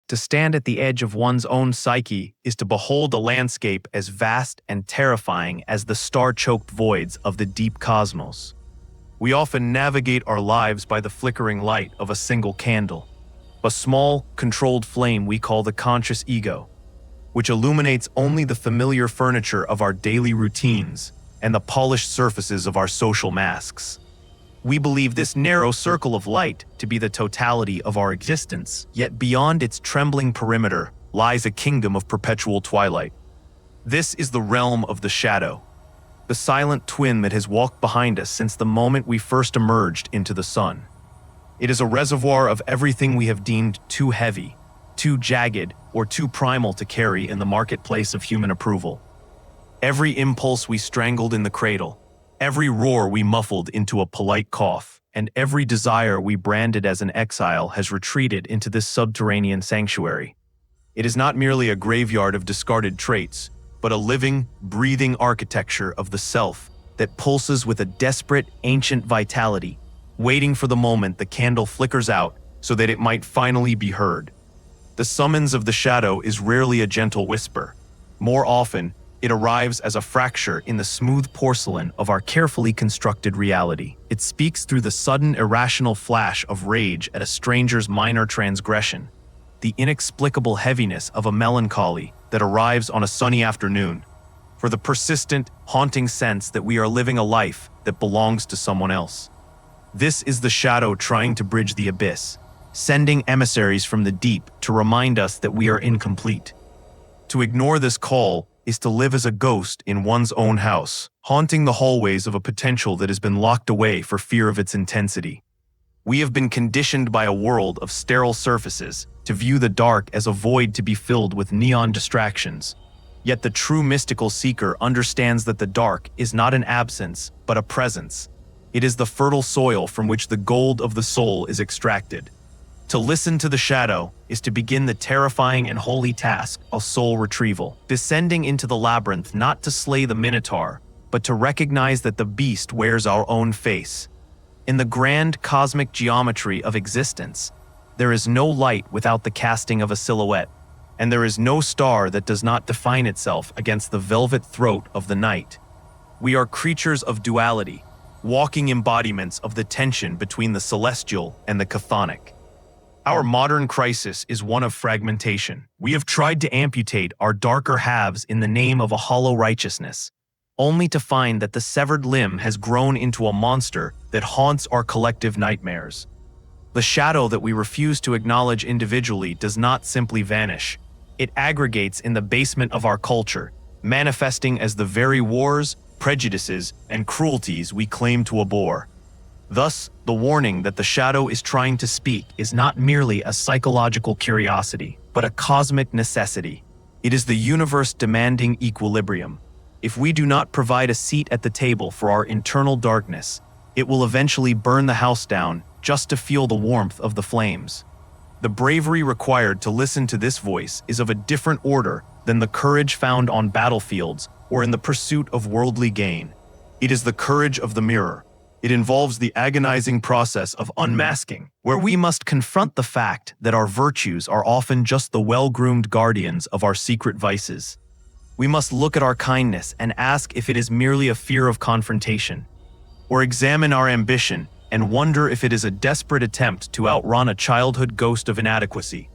To stand at the edge of one's own psyche is to behold a landscape as vast and terrifying as the star-choked voids of the deep cosmos. We often navigate our lives by the flickering light of a single candle, a small, controlled flame we call the conscious ego, which illuminates only the familiar furniture of our daily routines and the polished surfaces of our social masks. We believe this narrow circle of light to be the totality of our existence, yet beyond its trembling perimeter lies a kingdom of perpetual twilight. This is the realm of the shadow, the silent twin that has walked behind us since the moment we first emerged into the sun. It is a reservoir of everything we have deemed too heavy, too jagged, or too primal to carry in the marketplace of human approval. Every impulse we strangled in the cradle, every roar we muffled into a polite cough, and every desire we branded as an exile has retreated into this subterranean sanctuary. It is not merely a graveyard of discarded traits, but a living, breathing architecture of the self that pulses with a desperate, ancient vitality, waiting for the moment the candle flickers out so that it might finally be heard. The summons of the shadow is rarely a gentle whisper. More often, it arrives as a fracture in the smooth porcelain of our carefully constructed reality. It speaks through the sudden irrational flash of rage at a stranger's minor transgression, the inexplicable heaviness of a melancholy that arrives on a sunny afternoon, for the persistent, haunting sense that we are living a life that belongs to someone else. This is the shadow trying to bridge the abyss, sending emissaries from the deep to remind us that we are incomplete. To ignore this call is to live as a ghost in one's own house, haunting the hallways of a potential that has been locked away for fear of its intensity. We have been conditioned by a world of sterile surfaces to view the dark as a void to be filled with neon distractions. Yet the true mystical seeker understands that the dark is not an absence, but a presence. It is the fertile soil from which the gold of the soul is extracted. To listen to the shadow is to begin the terrifying and holy task of soul retrieval, descending into the labyrinth not to slay the minotaur, but to recognize that the beast wears our own face. In the grand cosmic geometry of existence, there is no light without the casting of a silhouette, and there is no star that does not define itself against the velvet throat of the night. We are creatures of duality, walking embodiments of the tension between the celestial and the chthonic. Our modern crisis is one of fragmentation. We have tried to amputate our darker halves in the name of a hollow righteousness, only to find that the severed limb has grown into a monster that haunts our collective nightmares. The shadow that we refuse to acknowledge individually does not simply vanish. It aggregates in the basement of our culture, manifesting as the very wars, prejudices, and cruelties we claim to abhor. Thus, the warning that the shadow is trying to speak is not merely a psychological curiosity, but a cosmic necessity. It is the universe demanding equilibrium. If we do not provide a seat at the table for our internal darkness, it will eventually burn the house down just to feel the warmth of the flames. The bravery required to listen to this voice is of a different order than the courage found on battlefields or in the pursuit of worldly gain. It is the courage of the mirror. It involves the agonizing process of unmasking, where we must confront the fact that our virtues are often just the well-groomed guardians of our secret vices. We must look at our kindness and ask if it is merely a fear of confrontation, or examine our ambition and wonder if it is a desperate attempt to outrun a childhood ghost of inadequacy.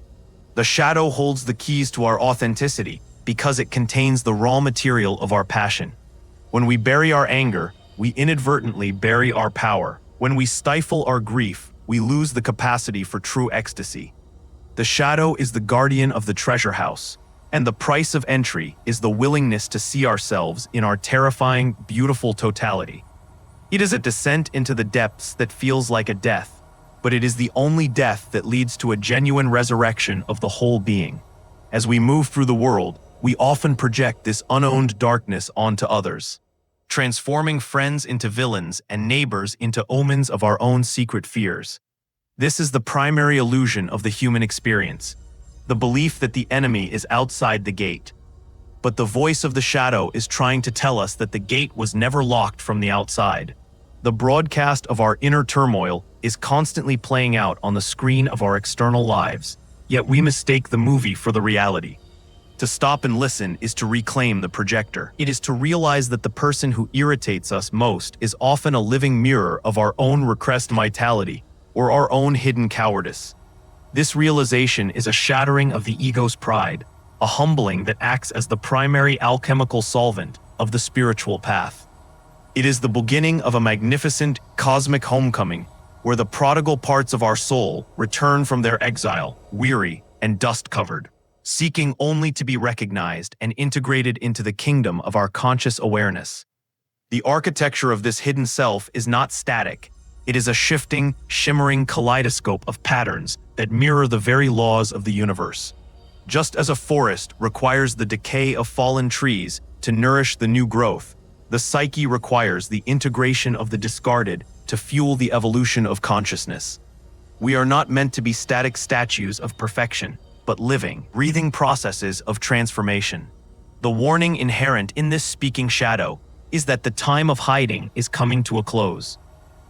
The shadow holds the keys to our authenticity because it contains the raw material of our passion. When we bury our anger, we inadvertently bury our power. When we stifle our grief, we lose the capacity for true ecstasy. The shadow is the guardian of the treasure house, and the price of entry is the willingness to see ourselves in our terrifying, beautiful totality. It is a descent into the depths that feels like a death, but it is the only death that leads to a genuine resurrection of the whole being. As we move through the world, we often project this unowned darkness onto others, transforming friends into villains and neighbors into omens of our own secret fears. This is the primary illusion of the human experience, the belief that the enemy is outside the gate. But the voice of the shadow is trying to tell us that the gate was never locked from the outside. The broadcast of our inner turmoil is constantly playing out on the screen of our external lives, Yet we mistake the movie for the reality. To stop and listen is to reclaim the projector. It is to realize that the person who irritates us most is often a living mirror of our own repressed vitality or our own hidden cowardice. This realization is a shattering of the ego's pride, a humbling that acts as the primary alchemical solvent of the spiritual path. It is the beginning of a magnificent cosmic homecoming where the prodigal parts of our soul return from their exile, weary and dust-covered, seeking only to be recognized and integrated into the kingdom of our conscious awareness. The architecture of this hidden self is not static. It is a shifting, shimmering kaleidoscope of patterns that mirror the very laws of the universe. Just as a forest requires the decay of fallen trees to nourish the new growth, the psyche requires the integration of the discarded to fuel the evolution of consciousness. We are not meant to be static statues of perfection, but living, breathing processes of transformation. The warning inherent in this speaking shadow is that the time of hiding is coming to a close.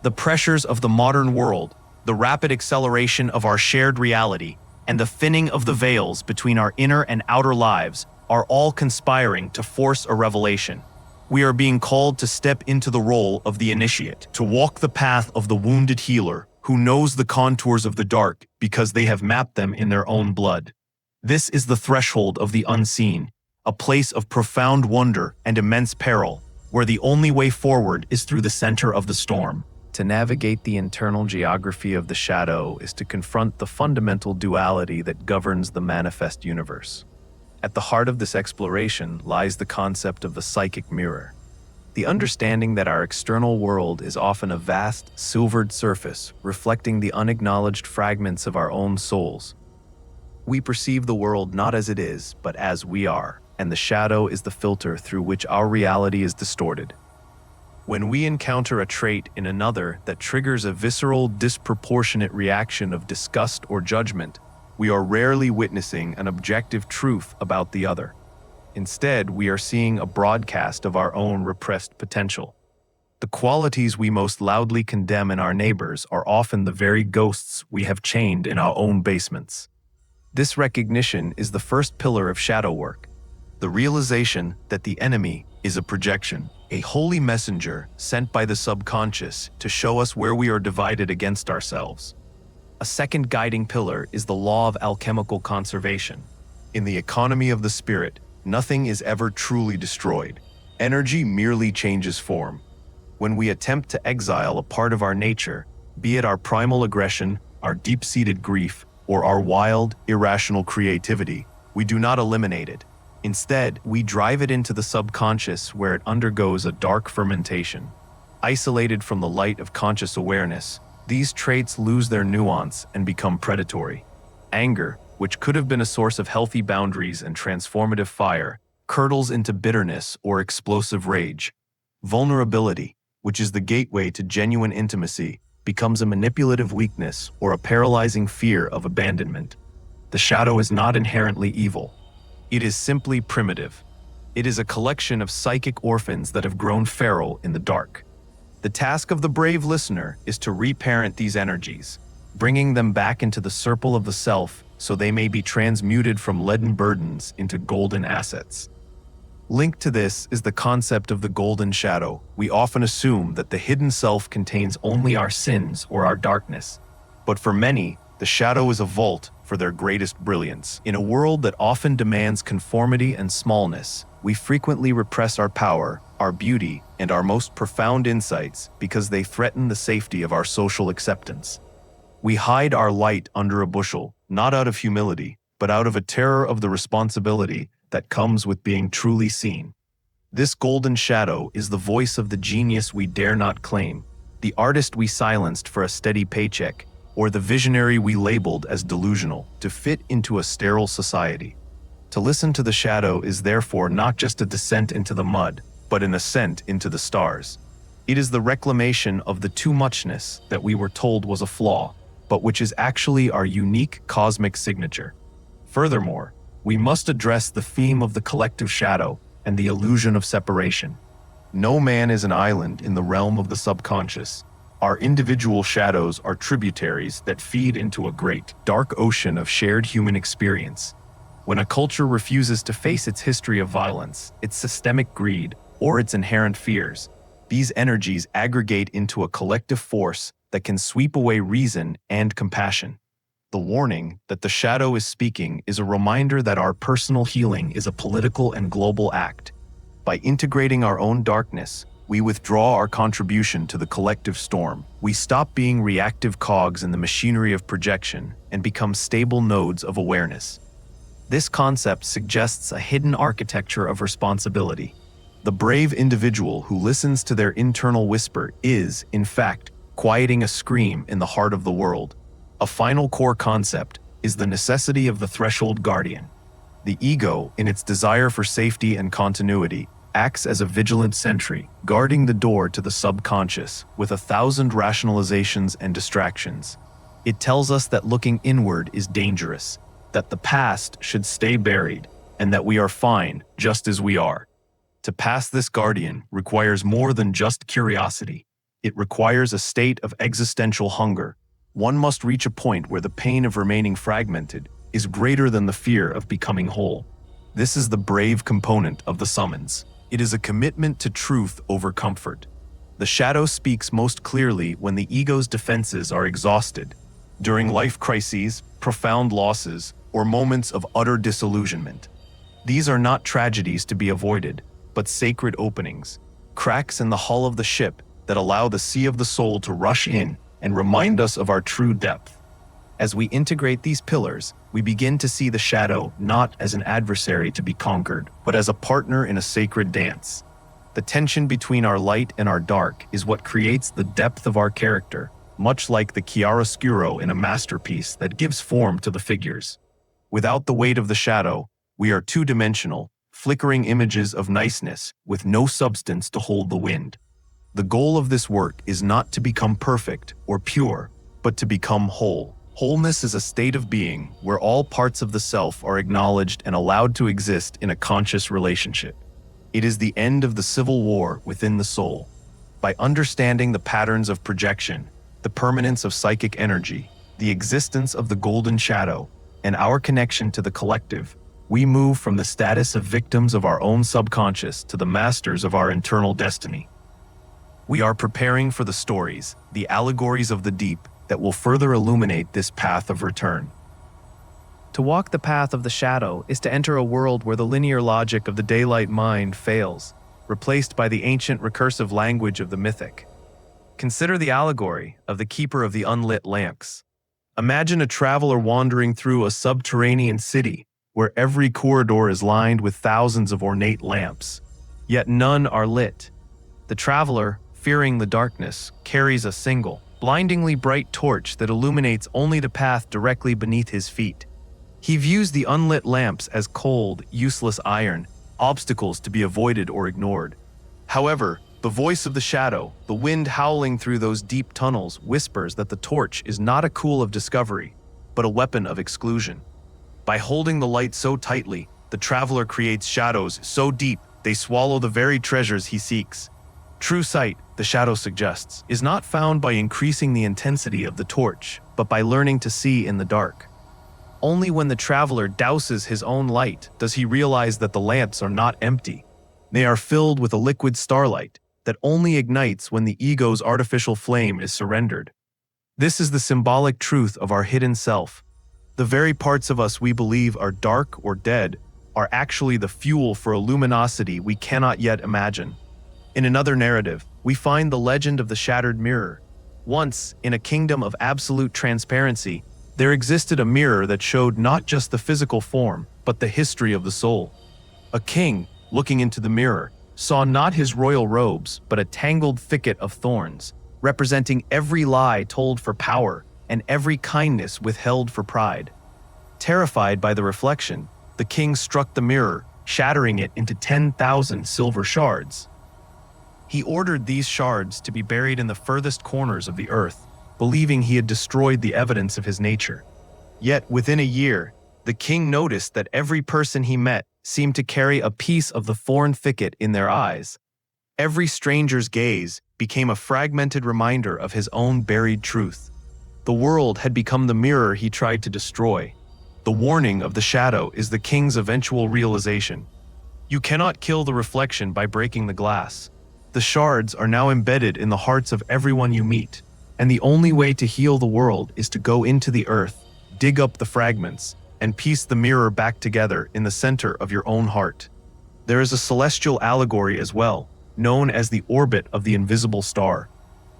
The pressures of the modern world, the rapid acceleration of our shared reality, and the thinning of the veils between our inner and outer lives are all conspiring to force a revelation. We are being called to step into the role of the initiate, to walk the path of the wounded healer who knows the contours of the dark because they have mapped them in their own blood. This is the threshold of the unseen, a place of profound wonder and immense peril, where the only way forward is through the center of the storm. To navigate the internal geography of the shadow is to confront the fundamental duality that governs the manifest universe. At the heart of this exploration lies the concept of the psychic mirror, the understanding that our external world is often a vast, silvered surface reflecting the unacknowledged fragments of our own souls. We perceive the world not as it is, but as we are, and the shadow is the filter through which our reality is distorted. When we encounter a trait in another that triggers a visceral, disproportionate reaction of disgust or judgment, we are rarely witnessing an objective truth about the other. Instead, we are seeing a broadcast of our own repressed potential. The qualities we most loudly condemn in our neighbors are often the very ghosts we have chained in our own basements. This recognition is the first pillar of shadow work, the realization that the enemy is a projection, a holy messenger sent by the subconscious to show us where we are divided against ourselves. A second guiding pillar is the law of alchemical conservation. In the economy of the spirit, nothing is ever truly destroyed. Energy merely changes form. When we attempt to exile a part of our nature, be it our primal aggression, our deep-seated grief, or our wild, irrational creativity, we do not eliminate it. Instead, we drive it into the subconscious where it undergoes a dark fermentation. Isolated from the light of conscious awareness, these traits lose their nuance and become predatory. Anger, which could have been a source of healthy boundaries and transformative fire, curdles into bitterness or explosive rage. Vulnerability, which is the gateway to genuine intimacy, becomes a manipulative weakness or a paralyzing fear of abandonment. The shadow is not inherently evil. It is simply primitive. It is a collection of psychic orphans that have grown feral in the dark. The task of the brave listener is to reparent these energies, bringing them back into the circle of the self so they may be transmuted from leaden burdens into golden assets. Linked to this is the concept of the golden shadow. We often assume that the hidden self contains only our sins or our darkness. But for many, the shadow is a vault for their greatest brilliance. In a world that often demands conformity and smallness, we frequently repress our power, our beauty, and our most profound insights because they threaten the safety of our social acceptance. We hide our light under a bushel, not out of humility, but out of a terror of the responsibility that comes with being truly seen. This golden shadow is the voice of the genius we dare not claim, the artist we silenced for a steady paycheck, or the visionary we labeled as delusional to fit into a sterile society. To listen to the shadow is therefore not just a descent into the mud, but an ascent into the stars. It is the reclamation of the too-muchness that we were told was a flaw, but which is actually our unique cosmic signature. Furthermore, we must address the theme of the collective shadow and the illusion of separation. No man is an island in the realm of the subconscious. Our individual shadows are tributaries that feed into a great, dark ocean of shared human experience. When a culture refuses to face its history of violence, its systemic greed, or its inherent fears, these energies aggregate into a collective force that can sweep away reason and compassion. The warning that the shadow is speaking is a reminder that our personal healing is a political and global act. By integrating our own darkness, we withdraw our contribution to the collective storm. We stop being reactive cogs in the machinery of projection and become stable nodes of awareness. This concept suggests a hidden architecture of responsibility. The brave individual who listens to their internal whisper is, in fact, quieting a scream in the heart of the world. A final core concept is the necessity of the threshold guardian. The ego, in its desire for safety and continuity, acts as a vigilant sentry, guarding the door to the subconscious with 1,000 rationalizations and distractions. It tells us that looking inward is dangerous, that the past should stay buried, and that we are fine just as we are. To pass this guardian requires more than just curiosity. It requires a state of existential hunger. One must reach a point where the pain of remaining fragmented is greater than the fear of becoming whole. This is the brave component of the summons. It is a commitment to truth over comfort. The shadow speaks most clearly when the ego's defenses are exhausted, during life crises, profound losses, or moments of utter disillusionment. These are not tragedies to be avoided, but sacred openings, cracks in the hull of the ship that allow the sea of the soul to rush in and remind us of our true depth. As we integrate these pillars, we begin to see the shadow not as an adversary to be conquered, but as a partner in a sacred dance. The tension between our light and our dark is what creates the depth of our character, much like the chiaroscuro in a masterpiece that gives form to the figures. Without the weight of the shadow, we are two-dimensional, flickering images of niceness with no substance to hold the wind. The goal of this work is not to become perfect or pure, but to become whole. Wholeness is a state of being where all parts of the self are acknowledged and allowed to exist in a conscious relationship. It is the end of the civil war within the soul. By understanding the patterns of projection, the permanence of psychic energy, the existence of the golden shadow, and our connection to the collective, we move from the status of victims of our own subconscious to the masters of our internal destiny. We are preparing for the stories, the allegories of the deep, that will further illuminate this path of return. To walk the path of the shadow is to enter a world where the linear logic of the daylight mind fails, replaced by the ancient recursive language of the mythic. Consider the allegory of the keeper of the unlit lamps. Imagine a traveler wandering through a subterranean city where every corridor is lined with thousands of ornate lamps, yet none are lit. The traveler, fearing the darkness, carries a single, blindingly bright torch that illuminates only the path directly beneath his feet. He views the unlit lamps as cold, useless iron, obstacles to be avoided or ignored. However, the voice of the shadow, the wind howling through those deep tunnels, whispers that the torch is not a tool of discovery, but a weapon of exclusion. By holding the light so tightly, the traveler creates shadows so deep they swallow the very treasures he seeks. True sight, the shadow suggests, is not found by increasing the intensity of the torch, but by learning to see in the dark. Only when the traveler douses his own light does he realize that the lamps are not empty. They are filled with a liquid starlight that only ignites when the ego's artificial flame is surrendered. This is the symbolic truth of our hidden self. The very parts of us we believe are dark or dead are actually the fuel for a luminosity we cannot yet imagine. In another narrative, we find the legend of the shattered mirror. Once, in a kingdom of absolute transparency, there existed a mirror that showed not just the physical form, but the history of the soul. A king, looking into the mirror, saw not his royal robes, but a tangled thicket of thorns, representing every lie told for power and every kindness withheld for pride. Terrified by the reflection, the king struck the mirror, shattering it into 10,000 silver shards. He ordered these shards to be buried in the furthest corners of the earth, believing he had destroyed the evidence of his nature. Yet within a year, the king noticed that every person he met seemed to carry a piece of the thorn thicket in their eyes. Every stranger's gaze became a fragmented reminder of his own buried truth. The world had become the mirror he tried to destroy. The warning of the shadow is the king's eventual realization. You cannot kill the reflection by breaking the glass. The shards are now embedded in the hearts of everyone you meet, and the only way to heal the world is to go into the earth, dig up the fragments, and piece the mirror back together in the center of your own heart. There is a celestial allegory as well, known as the orbit of the invisible star.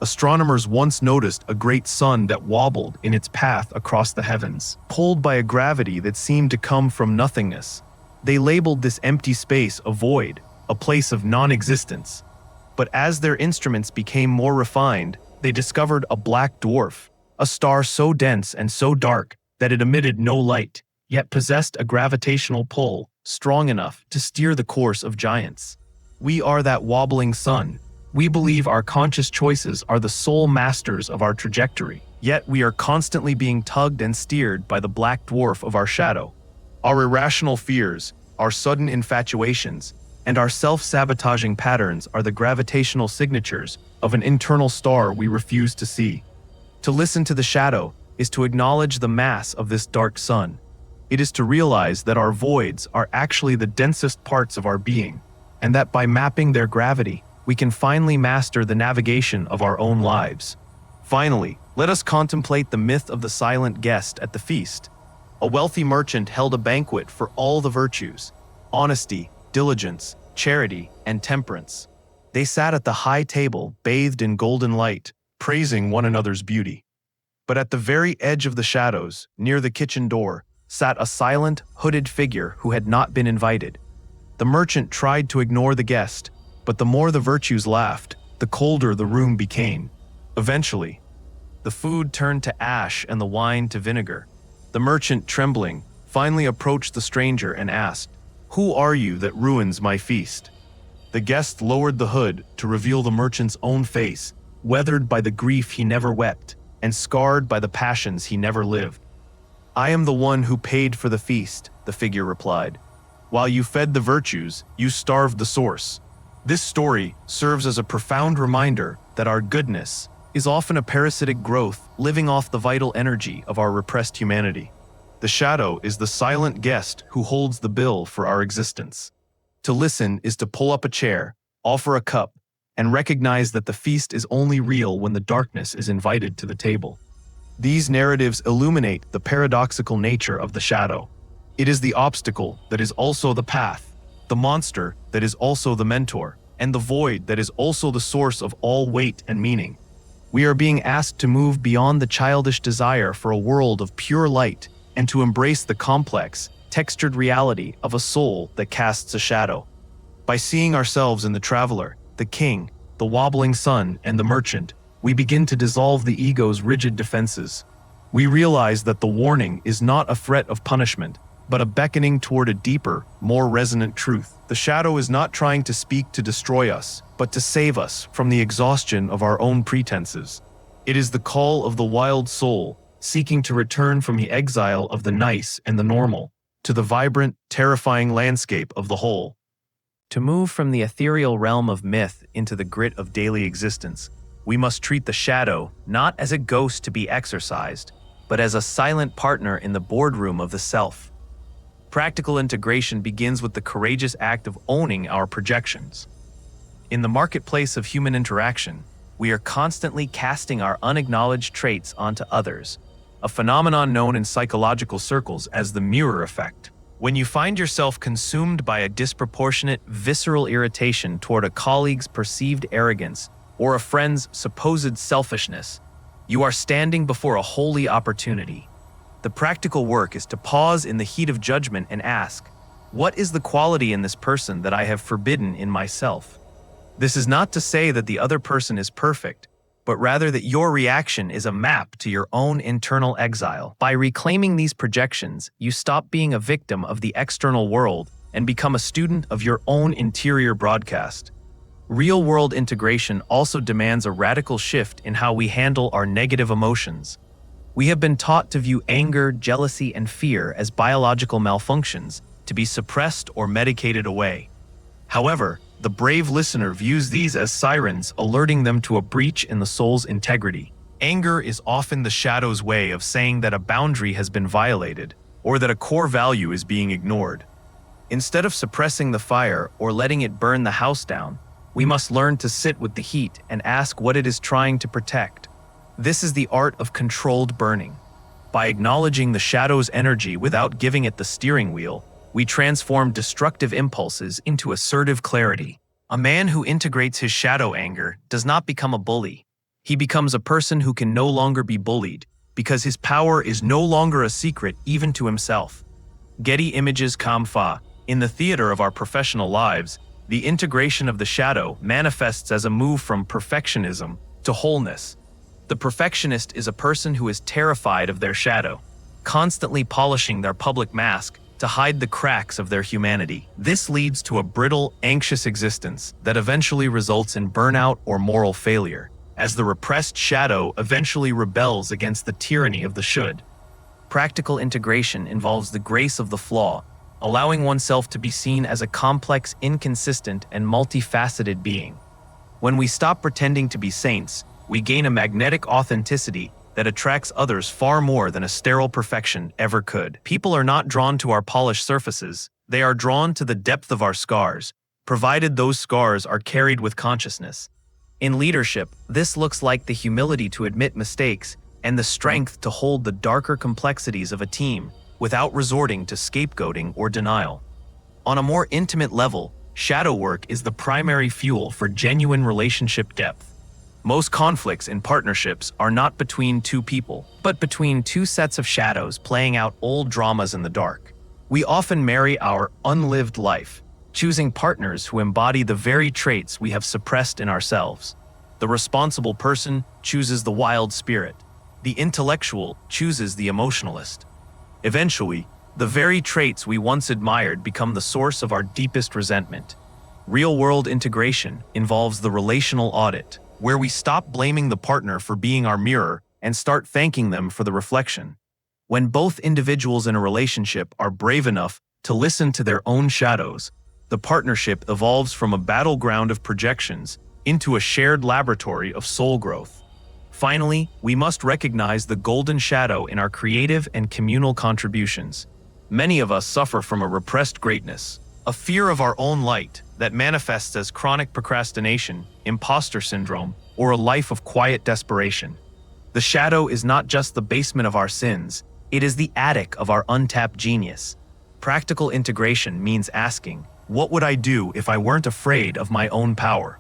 Astronomers once noticed a great sun that wobbled in its path across the heavens, pulled by a gravity that seemed to come from nothingness. They labeled this empty space a void, a place of non-existence. But as their instruments became more refined, they discovered a black dwarf, a star so dense and so dark that it emitted no light, yet possessed a gravitational pull strong enough to steer the course of giants. We are that wobbling sun. We believe our conscious choices are the sole masters of our trajectory, yet we are constantly being tugged and steered by the black dwarf of our shadow. Our irrational fears, our sudden infatuations, and our self-sabotaging patterns are the gravitational signatures of an internal star we refuse to see. To listen to the shadow is to acknowledge the mass of this dark sun. It is to realize that our voids are actually the densest parts of our being, and that by mapping their gravity, we can finally master the navigation of our own lives. Finally, let us contemplate the myth of the silent guest at the feast. A wealthy merchant held a banquet for all the virtues: honesty, diligence, charity, and temperance. They sat at the high table, bathed in golden light, praising one another's beauty. But at the very edge of the shadows, near the kitchen door, sat a silent, hooded figure who had not been invited. The merchant tried to ignore the guest, but the more the virtues laughed, the colder the room became. Eventually, the food turned to ash and the wine to vinegar. The merchant, trembling, finally approached the stranger and asked, "Who are you that ruins my feast?" The guest lowered the hood to reveal the merchant's own face, weathered by the grief he never wept, and scarred by the passions he never lived. "I am the one who paid for the feast," the figure replied. "While you fed the virtues, you starved the source." This story serves as a profound reminder that our goodness is often a parasitic growth living off the vital energy of our repressed humanity. The shadow is the silent guest who holds the bill for our existence. To listen is to pull up a chair, offer a cup, and recognize that the feast is only real when the darkness is invited to the table. These narratives illuminate the paradoxical nature of the shadow. It is the obstacle that is also the path, the monster that is also the mentor, and the void that is also the source of all weight and meaning. We are being asked to move beyond the childish desire for a world of pure light and to embrace the complex, textured reality of a soul that casts a shadow. By seeing ourselves in the traveler, the king, the wobbling sun, and the merchant, we begin to dissolve the ego's rigid defenses. We realize that the warning is not a threat of punishment, but a beckoning toward a deeper, more resonant truth. The shadow is not trying to speak to destroy us, but to save us from the exhaustion of our own pretenses. It is the call of the wild soul, seeking to return from the exile of the nice and the normal, to the vibrant, terrifying landscape of the whole. To move from the ethereal realm of myth into the grit of daily existence, we must treat the shadow not as a ghost to be exorcised, but as a silent partner in the boardroom of the self. Practical integration begins with the courageous act of owning our projections. In the marketplace of human interaction, we are constantly casting our unacknowledged traits onto others, a phenomenon known in psychological circles as the mirror effect. When you find yourself consumed by a disproportionate, visceral irritation toward a colleague's perceived arrogance or a friend's supposed selfishness, you are standing before a holy opportunity. The practical work is to pause in the heat of judgment and ask, what is the quality in this person that I have forbidden in myself? This is not to say that the other person is perfect, but rather that your reaction is a map to your own internal exile. By reclaiming these projections, you stop being a victim of the external world and become a student of your own interior broadcast. Real-world integration also demands a radical shift in how we handle our negative emotions. We have been taught to view anger, jealousy, and fear as biological malfunctions to be suppressed or medicated away. However, The brave listener views these as sirens alerting them to a breach in the soul's integrity. Anger is often the shadow's way of saying that a boundary has been violated or that a core value is being ignored. Instead of suppressing the fire or letting it burn the house down, we must learn to sit with the heat and ask what it is trying to protect. This is the art of controlled burning. By acknowledging the shadow's energy without giving it the steering wheel, we transform destructive impulses into assertive clarity. A man who integrates his shadow anger does not become a bully. He becomes a person who can no longer be bullied because his power is no longer a secret even to himself. Getty Images Kamfa. In the theater of our professional lives, the integration of the shadow manifests as a move from perfectionism to wholeness. The perfectionist is a person who is terrified of their shadow, constantly polishing their public mask to hide the cracks of their humanity. This leads to a brittle, anxious existence that eventually results in burnout or moral failure, as the repressed shadow eventually rebels against the tyranny of the should. Practical integration involves the grace of the flaw, allowing oneself to be seen as a complex, inconsistent, and multifaceted being. When we stop pretending to be saints, we gain a magnetic authenticity that attracts others far more than a sterile perfection ever could. People are not drawn to our polished surfaces, they are drawn to the depth of our scars, provided those scars are carried with consciousness. In leadership, this looks like the humility to admit mistakes and the strength to hold the darker complexities of a team without resorting to scapegoating or denial. On a more intimate level, shadow work is the primary fuel for genuine relationship depth. Most conflicts in partnerships are not between two people, but between two sets of shadows playing out old dramas in the dark. We often marry our unlived life, choosing partners who embody the very traits we have suppressed in ourselves. The responsible person chooses the wild spirit. The intellectual chooses the emotionalist. Eventually, the very traits we once admired become the source of our deepest resentment. Real-world integration involves the relational audit, where we stop blaming the partner for being our mirror and start thanking them for the reflection. When both individuals in a relationship are brave enough to listen to their own shadows, the partnership evolves from a battleground of projections into a shared laboratory of soul growth. Finally, we must recognize the golden shadow in our creative and communal contributions. Many of us suffer from a repressed greatness, a fear of our own light that manifests as chronic procrastination, imposter syndrome, or a life of quiet desperation. The shadow is not just the basement of our sins, it is the attic of our untapped genius. Practical integration means asking, what would I do if I weren't afraid of my own power?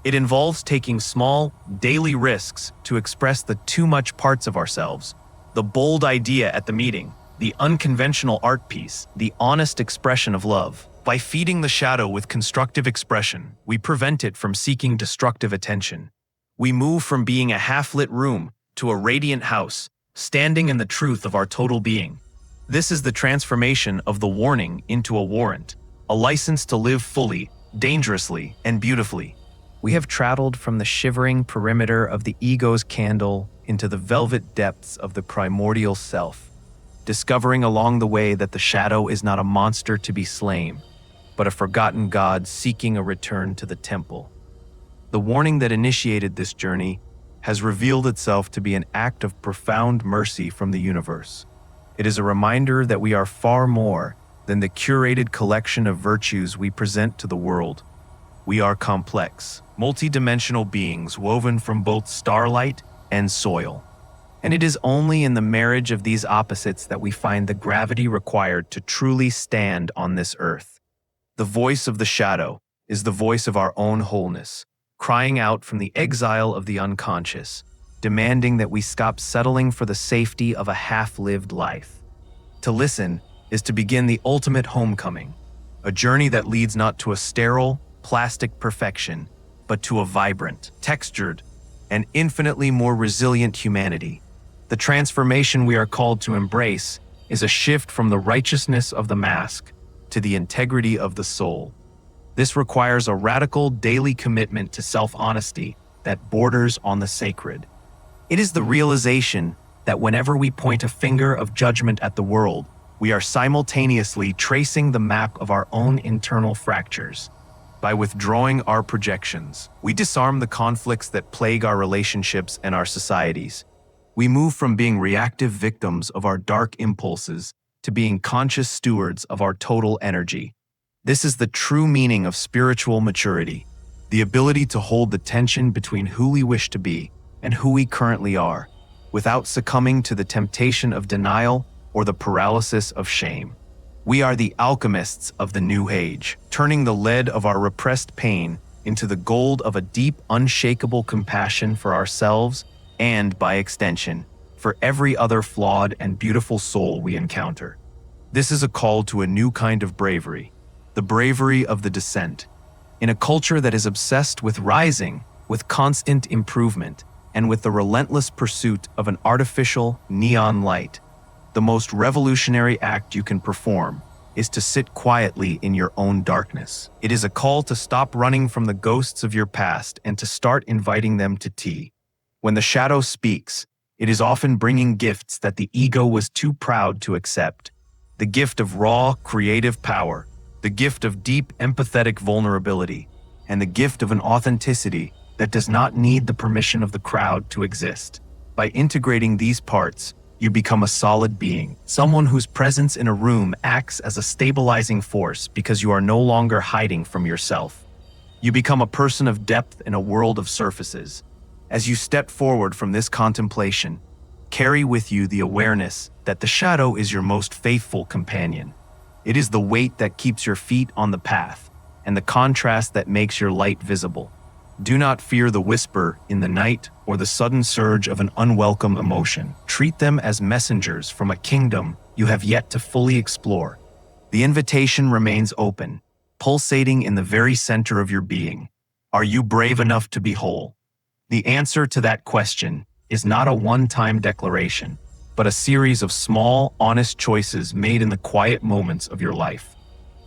It involves taking small, daily risks to express the too much parts of ourselves, the bold idea at the meeting, the unconventional art piece, the honest expression of love. By feeding the shadow with constructive expression, we prevent it from seeking destructive attention. We move from being a half-lit room to a radiant house, standing in the truth of our total being. This is the transformation of the warning into a warrant, a license to live fully, dangerously, and beautifully. We have traveled from the shivering perimeter of the ego's candle into the velvet depths of the primordial self, discovering along the way that the shadow is not a monster to be slain, but a forgotten god seeking a return to the temple. The warning that initiated this journey has revealed itself to be an act of profound mercy from the universe. It is a reminder that we are far more than the curated collection of virtues we present to the world. We are complex, multidimensional beings woven from both starlight and soil. And it is only in the marriage of these opposites that we find the gravity required to truly stand on this earth. The voice of the shadow is the voice of our own wholeness, crying out from the exile of the unconscious, demanding that we stop settling for the safety of a half-lived life. To listen is to begin the ultimate homecoming, a journey that leads not to a sterile, plastic perfection, but to a vibrant, textured, and infinitely more resilient humanity. The transformation we are called to embrace is a shift from the righteousness of the mask to the integrity of the soul. This requires a radical daily commitment to self-honesty that borders on the sacred. It is the realization that whenever we point a finger of judgment at the world, we are simultaneously tracing the map of our own internal fractures. By withdrawing our projections, we disarm the conflicts that plague our relationships and our societies. We move from being reactive victims of our dark impulses to being conscious stewards of our total energy. This is the true meaning of spiritual maturity, the ability to hold the tension between who we wish to be and who we currently are, without succumbing to the temptation of denial or the paralysis of shame. We are the alchemists of the new age, turning the lead of our repressed pain into the gold of a deep, unshakable compassion for ourselves and, by extension, for every other flawed and beautiful soul we encounter. This is a call to a new kind of bravery, the bravery of the descent. In a culture that is obsessed with rising, with constant improvement, and with the relentless pursuit of an artificial neon light, the most revolutionary act you can perform is to sit quietly in your own darkness. It is a call to stop running from the ghosts of your past and to start inviting them to tea. When the shadow speaks, it is often bringing gifts that the ego was too proud to accept. The gift of raw, creative power, the gift of deep, empathetic vulnerability, and the gift of an authenticity that does not need the permission of the crowd to exist. By integrating these parts, you become a solid being, someone whose presence in a room acts as a stabilizing force because you are no longer hiding from yourself. You become a person of depth in a world of surfaces. As you step forward from this contemplation, carry with you the awareness that the shadow is your most faithful companion. It is the weight that keeps your feet on the path, and the contrast that makes your light visible. Do not fear the whisper in the night or the sudden surge of an unwelcome emotion. Treat them as messengers from a kingdom you have yet to fully explore. The invitation remains open, pulsating in the very center of your being. Are you brave enough to be whole? The answer to that question is not a one-time declaration, but a series of small, honest choices made in the quiet moments of your life.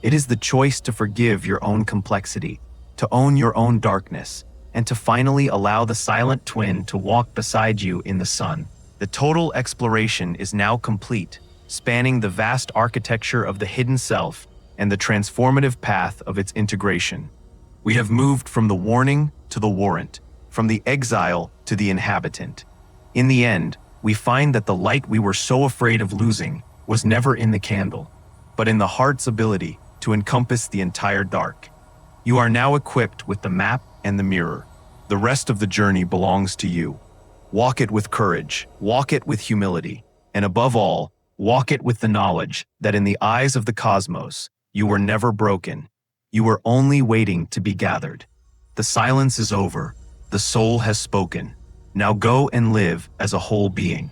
It is the choice to forgive your own complexity, to own your own darkness, and to finally allow the silent twin to walk beside you in the sun. The total exploration is now complete, spanning the vast architecture of the hidden self and the transformative path of its integration. We have moved from the warning to the warrant, from the exile to the inhabitant. In the end, we find that the light we were so afraid of losing was never in the candle, but in the heart's ability to encompass the entire dark. You are now equipped with the map and the mirror. The rest of the journey belongs to you. Walk it with courage, walk it with humility, and above all, walk it with the knowledge that in the eyes of the cosmos, you were never broken. You were only waiting to be gathered. The silence is over. The soul has spoken. Now go and live as a whole being.